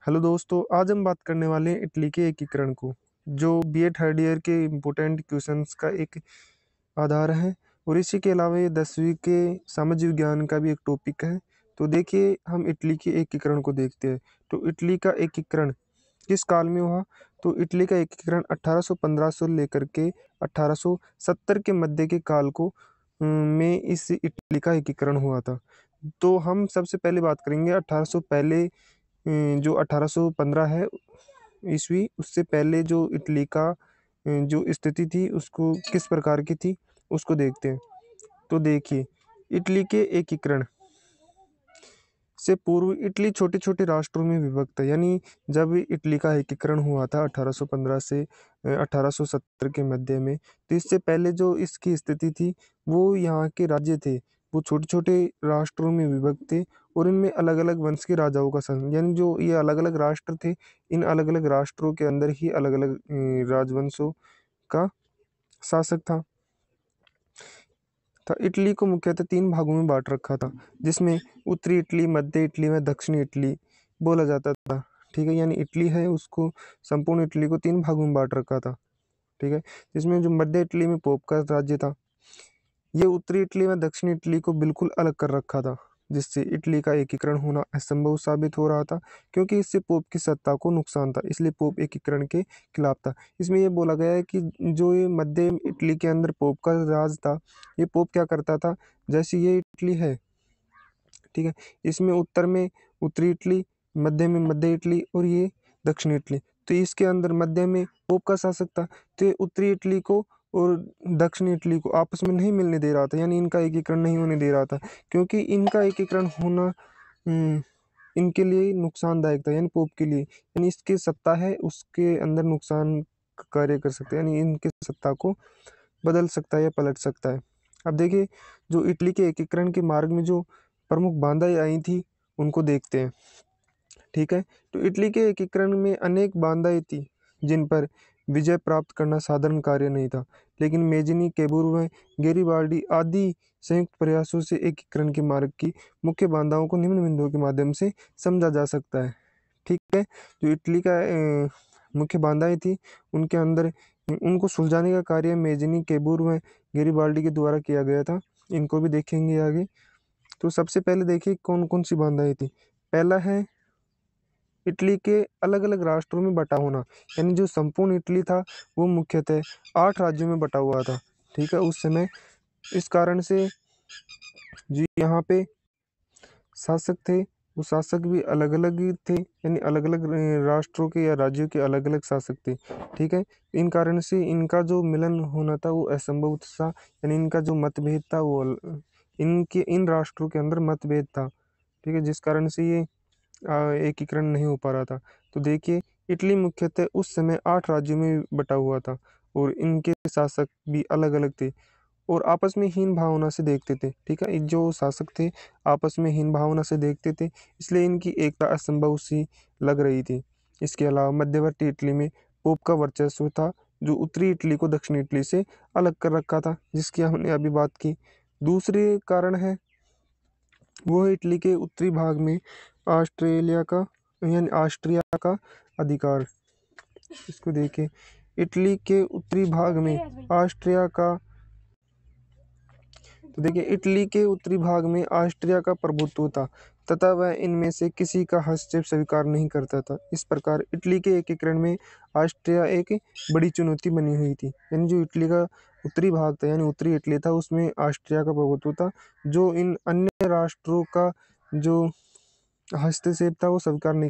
Hello दोस्तों, आज हम बात करने वाले हैं इटली के एकीकरण को, जो बीए थर्ड ईयर के इम्पोर्टेंट क्वेश्चंस का एक आधार है। और इसी के अलावा ये 10वीं के सामाजिक विज्ञान का भी एक टॉपिक है। तो देखिए, हम इटली के एकीकरण को देखते हैं। तो इटली का एकीकरण किस काल में हुआ? तो इटली का एकीकरण 1815 से लेकर के 1870 के मध्य के काल को में इस इटली का एकीकरण हुआ था। तो हम सबसे पहले बात करेंगे 1800 पहले, जो 1815 है ईस्वी, उससे पहले जो इटली का जो स्थिति थी उसको किस प्रकार की थी उसको देखते हैं। तो देखिए, इटली के एकीकरण से पूर्व इटली छोटे छोटे राष्ट्रों में विभक्त है। यानी जब इटली का एकीकरण हुआ था 1815 से 1870 के मध्य में, तो इससे पहले जो इसकी स्थिति थी वो यहाँ के राज्य थे वो छोटे छोटे राष्ट्रों में विभक्त थे। और इनमें अलग अलग वंश के राजाओं का संघ, यानी जो ये अलग अलग राष्ट्र थे, इन अलग अलग राष्ट्रों के अंदर ही अलग अलग राजवंशों का शासक था। इटली को मुख्यतः 3 भागों में बांट रखा था, जिसमें उत्तरी इटली, मध्य इटली व दक्षिणी इटली बोला जाता था। ठीक है, यानी इटली है उसको, संपूर्ण इटली को 3 भागों में बांट रखा था। ठीक है, जिसमें जो मध्य इटली में पोप का राज्य था, ये उत्तरी इटली व दक्षिणी इटली को बिल्कुल अलग कर रखा था, जिससे इटली का एकीकरण होना असंभव साबित हो रहा था, क्योंकि इससे पोप की सत्ता को नुकसान था। इसलिए पोप एकीकरण के खिलाफ था। इसमें ये बोला गया है कि जो ये मध्य इटली के अंदर पोप का राज था, ये पोप क्या करता था, जैसे ये इटली है, ठीक है, इसमें उत्तर में उत्तरी इटली, मध्य में मध्य इटली और ये दक्षिणी इटली। तो इसके अंदर मध्य में पोप का शासक था, तो ये उत्तरी इटली को और दक्षिणी इटली को आपस में नहीं मिलने दे रहा था, यानी इनका एकीकरण नहीं होने दे रहा था, क्योंकि इनका एकीकरण होना इनके लिए नुकसानदायक था, यानी पोप के लिए। यानी इसकी सत्ता है उसके अंदर नुकसान कार्य कर सकते हैं, यानी इनकी सत्ता को बदल सकता है या पलट सकता है। अब देखिए, जो इटली के एकीकरण के मार्ग में जो प्रमुख बाधाएं आई थी उनको देखते हैं। ठीक है, तो इटली के एकीकरण में अनेक बाधाएं थी जिन पर विजय प्राप्त करना साधारण कार्य नहीं था, लेकिन मेजनी, केबूर व गेरिबाल्डी आदि संयुक्त प्रयासों से एकीकरण के मार्ग की मुख्य बाधाओं को निम्न बिंदुओं के माध्यम से समझा जा सकता है। ठीक है, जो इटली का मुख्य बाधाएं थी उनके अंदर उनको सुलझाने का कार्य मेजनी, केबूर व गेरिबाल्डी के द्वारा किया गया था। इनको भी देखेंगे आगे। तो सबसे पहले देखिए कौन कौन सी बाधाएं थी। पहला है इटली के अलग अलग राष्ट्रों में बटा होना, यानी जो संपूर्ण इटली था वो मुख्यतः 8 राज्यों में बटा हुआ था। ठीक है, उस समय इस कारण से जी यहाँ पे शासक थे, वो शासक भी अलग अलग ही थे, यानी अलग अलग राष्ट्रों के या राज्यों के अलग अलग शासक थे। ठीक है, इन कारण से इनका जो मिलन होना था वो असंभव था, यानी इनका जो मतभेद था वो इनके इन राष्ट्रों के अंदर मतभेद था। ठीक है, जिस कारण से ये एकीकरण नहीं हो पा रहा था। तो देखिए, इटली मुख्यतः उस समय 8 राज्यों में बटा हुआ था, और इनके शासक भी अलग अलग थे और आपस में हीन भावना से देखते थे। ठीक है, जो शासक थे आपस में हीन भावना से देखते थे, इसलिए इनकी एकता असंभव सी लग रही थी। इसके अलावा मध्यवर्ती इटली में पोप का वर्चस्व था, जो उत्तरी इटली को दक्षिणी इटली से अलग कर रखा था, जिसकी हमने अभी बात की। दूसरे कारण है वो है इटली के उत्तरी भाग में ऑस्ट्रेलिया का, यानी ऑस्ट्रिया का अधिकार। इसको देखिए, इटली के उत्तरी भाग में ऑस्ट्रिया का, तो देखिए इटली के उत्तरी भाग में ऑस्ट्रिया का प्रभुत्व था, तथा वह इनमें से किसी का हस्तक्षेप स्वीकार नहीं करता था। इस प्रकार इटली के एकीकरण में ऑस्ट्रिया एक बड़ी चुनौती बनी हुई थी। यानी जो इटली का उत्तरी भाग था, यानी उत्तरी इटली था, उसमें ऑस्ट्रिया का प्रभुत्व था, जो इन अन्य राष्ट्रों का जो हस्तक्षेप था वो स्वीकार नहीं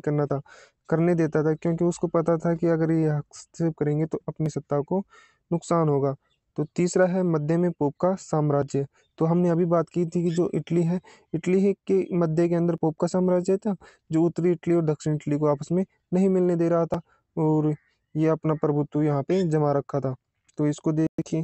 करने देता था, क्योंकि उसको पता था कि अगर ये हस्तक्षेप करेंगे तो अपनी सत्ता को नुकसान होगा। तो तीसरा है मध्य में पोप का साम्राज्य। तो हमने अभी बात की थी कि जो इटली है, के मध्य के अंदर पोप का साम्राज्य था, जो उत्तरी इटली और दक्षिण इटली को आपस में नहीं मिलने दे रहा था, और ये अपना प्रभुत्व यहाँ पे जमा रखा था। तो इसको देखिए,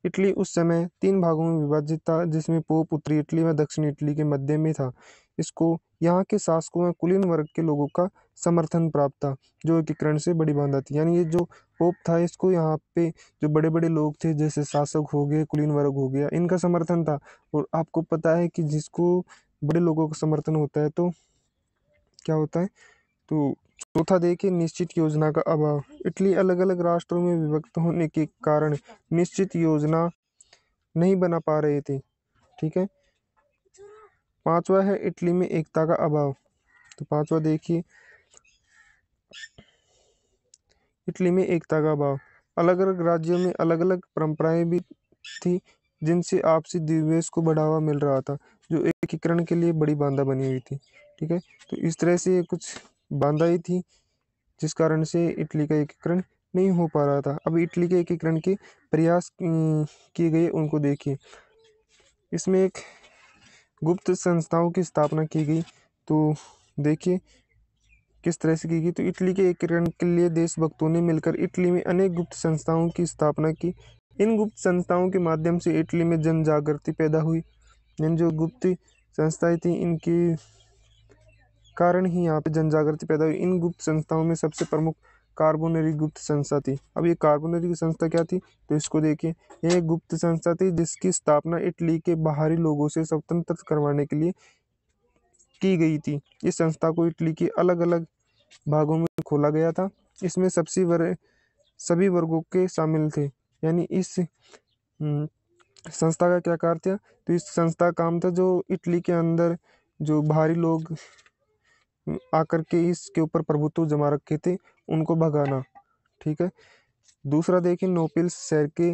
इटली उस समय 3 भागों में विभाजित था, जिसमें पोप उत्तरी इटली व दक्षिण इटली के मध्य में था। इसको यहाँ के शासकों व कुलीन वर्ग के लोगों का समर्थन प्राप्त था, जो एकीकरण से बड़ी बाधा थी। यानी ये जो पोप था, इसको यहाँ पे जो बड़े बड़े लोग थे, जैसे शासक हो गए, कुलीन वर्ग हो गया, इनका समर्थन था। और आपको पता है कि जिसको बड़े लोगों का समर्थन होता है तो क्या होता है, तो चौथा देखिए निश्चित योजना का अभाव। इटली अलग अलग राष्ट्रों में विभक्त होने के कारण निश्चित योजना नहीं बना पा रहे थे। ठीक है। पांचवा है इटली में एकता का अभाव। तो पांचवा देखिए इटली में एकता का अभाव। अलग अलग राज्यों में अलग अलग परंपराएं भी थी जिनसे आपसी द्विवेश को बढ़ावा मिल रहा था, जो एकीकरण के लिए बड़ी बाधा बनी हुई थी। ठीक है। तो इस तरह से कुछ बाधाएं थी जिस कारण से इटली का एकीकरण नहीं हो पा रहा था। अब इटली के एकीकरण के प्रयास किए गए उनको देखिए। इसमें एक गुप्त संस्थाओं की स्थापना की गई। तो देखिए किस तरह से की गई। तो इटली के एकीकरण के लिए देशभक्तों ने मिलकर इटली में अनेक गुप्त संस्थाओं की स्थापना की। इन गुप्त संस्थाओं के माध्यम से इटली में जन जागृति पैदा हुई। इन जो गुप्त संस्थाएं थी इनके कारण ही यहाँ पे जन जागृति पैदा हुई। इन गुप्त संस्थाओं में सबसे प्रमुख कार्बोनरी गुप्त संस्था थी। अब ये कार्बोनरी की संस्था क्या थी, तो इसको देखिए। यह एक गुप्त संस्था थी जिसकी स्थापना इटली के बाहरी लोगों से स्वतंत्र करवाने के लिए की गई थी। इस संस्था को इटली के अलग अलग भागों में खोला गया था। इसमें सभी वर्गों के शामिल थे। यानी इस संस्था का क्या कार्य था, तो इस संस्था का काम था जो इटली के अंदर जो बाहरी लोग आकर के इसके ऊपर प्रभुत्व जमा रखे थे उनको भगाना। ठीक है। दूसरा देखिए नोपिल्स शहर के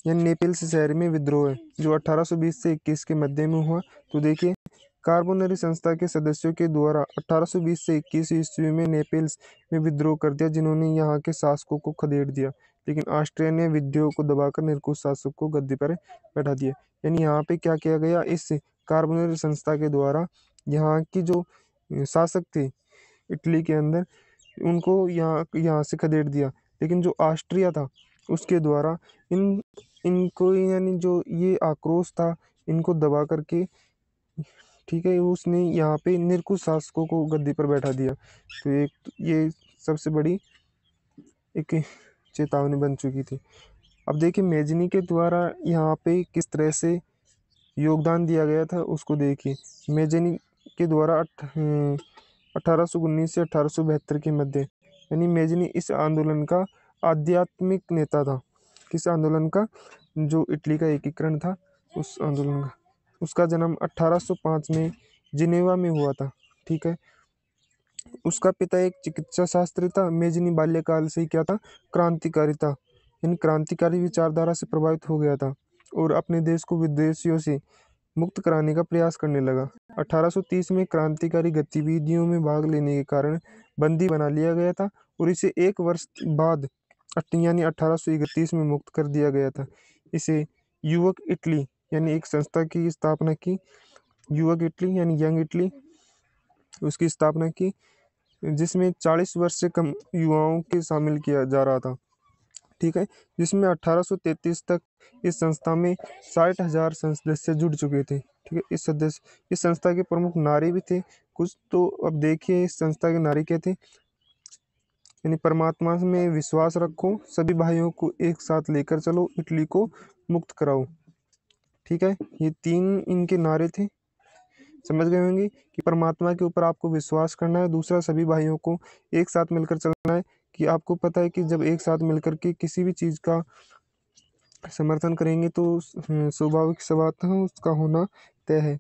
या नेपिल्स शहर में विद्रोह है जो 1820 से 21 के मध्य में हुआ। तो देखिए कार्बोनरी संस्था के सदस्यों के द्वारा 1820 से 21 ईस्वी में नेपिल्स में विद्रोह कर दिया, जिन्होंने यहाँ के शासकों को खदेड़ दिया। लेकिन ऑस्ट्रिया ने विद्रोह को दबाकर निरंकुश शासक को गद्दी पर बैठा दिया। यानी यहाँ पे क्या किया गया, इस कार्बोनरी संस्था के द्वारा यहाँ की जो शासक थे इटली के अंदर उनको यहाँ यहाँ से खदेड़ दिया। लेकिन जो ऑस्ट्रिया था उसके द्वारा इन इनको यानी जो ये आक्रोश था इनको दबा करके, ठीक है, उसने यहाँ पे निरंकुश शासकों को गद्दी पर बैठा दिया। तो ये सबसे बड़ी एक चेतावनी बन चुकी थी। अब देखिए मेजनी के द्वारा यहाँ पे किस तरह से योगदान दिया गया था उसको देखिए। मेजनी के द्वारा 1819 से 1872 के मध्य, यानी मेजनी इस आंदोलन का आध्यात्मिक नेता था। किस आंदोलन का, जो इटली का एकीकरण था उस आंदोलन का। उसका जन्म 1805 में जिनेवा में हुआ था। ठीक है। उसका पिता एक चिकित्सा शास्त्री था। मेजनी बाल्यकाल से ही क्या था, क्रांतिकारी था। यानी क्रांतिकारी विचारधारा से प्रभावित हो गया था और अपने देश को विदेशियों से मुक्त कराने का प्रयास करने लगा। 1830 में क्रांतिकारी गतिविधियों में भाग लेने के कारण बंदी बना लिया गया था और इसे एक वर्ष बाद यानी 1831 में मुक्त कर दिया गया था। इसे युवक इटली यानी एक संस्था की स्थापना की। युवक इटली यानी यंग इटली, उसकी स्थापना की जिसमें 40 वर्ष से कम युवाओं के शामिल किया जा रहा था। ठीक है। जिसमें 1833 तक इस संस्था में 60,000 सदस्य जुड़ चुके थे। ठीक है। इस संस्था के प्रमुख नारी भी थे कुछ। तो अब देखिए इस संस्था के नारी क्या थे, यानी परमात्मा में विश्वास रखो, सभी भाइयों को एक साथ लेकर चलो, इटली को मुक्त कराओ। ठीक है। ये 3 इनके नारे थे। समझ गए होंगे कि परमात्मा के ऊपर आपको विश्वास करना है, दूसरा सभी भाइयों को एक साथ मिलकर चलना है। कि आपको पता है कि जब एक साथ मिलकर के किसी भी चीज़ का समर्थन करेंगे तो स्वाभाविक सी बात है उसका होना तय है।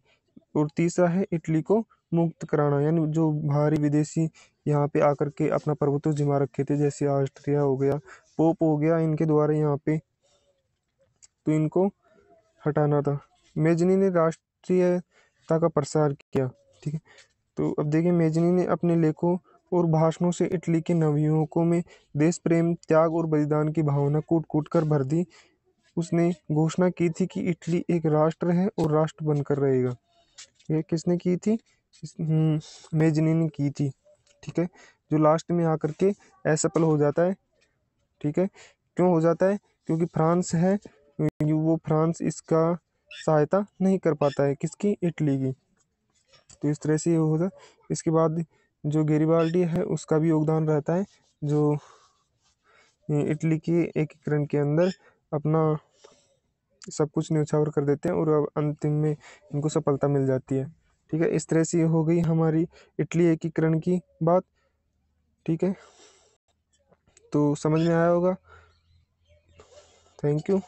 और तीसरा है इटली को मुक्त कराना, यानी जो बाहरी विदेशी यहाँ पे आकर के अपना प्रभुत्व जमा रखे थे, जैसे ऑस्ट्रिया हो गया, पोप हो गया, इनके द्वारा यहाँ पे, तो इनको हटाना था। मेजनी ने राष्ट्रीयता का प्रसार किया। ठीक है। तो अब देखिए मेजनी ने अपने लेखों और भाषणों से इटली के नवयुवकों में देश प्रेम, त्याग और बलिदान की भावना कूट कूट कर भर दी। उसने घोषणा की थी कि इटली एक राष्ट्र है और राष्ट्र बनकर रहेगा। ये किसने की थी, मेजनी ने की थी। ठीक है। जो लास्ट में आकर के असफल हो जाता है। ठीक है। क्यों हो जाता है, क्योंकि फ्रांस है, वो फ्रांस इसका सहायता नहीं कर पाता है, किसकी, इटली की। तो इस तरह से ये होता है। इसके बाद जो गेरिबाल्डी है उसका भी योगदान रहता है, जो इटली के एकीकरण के अंदर अपना सब कुछ न्यौछावर कर देते हैं और अब अंतिम में इनको सफलता मिल जाती है। ठीक है। इस तरह से ये हो गई हमारी इटली एकीकरण की बात। ठीक है, तो समझ में आया होगा। Thank you.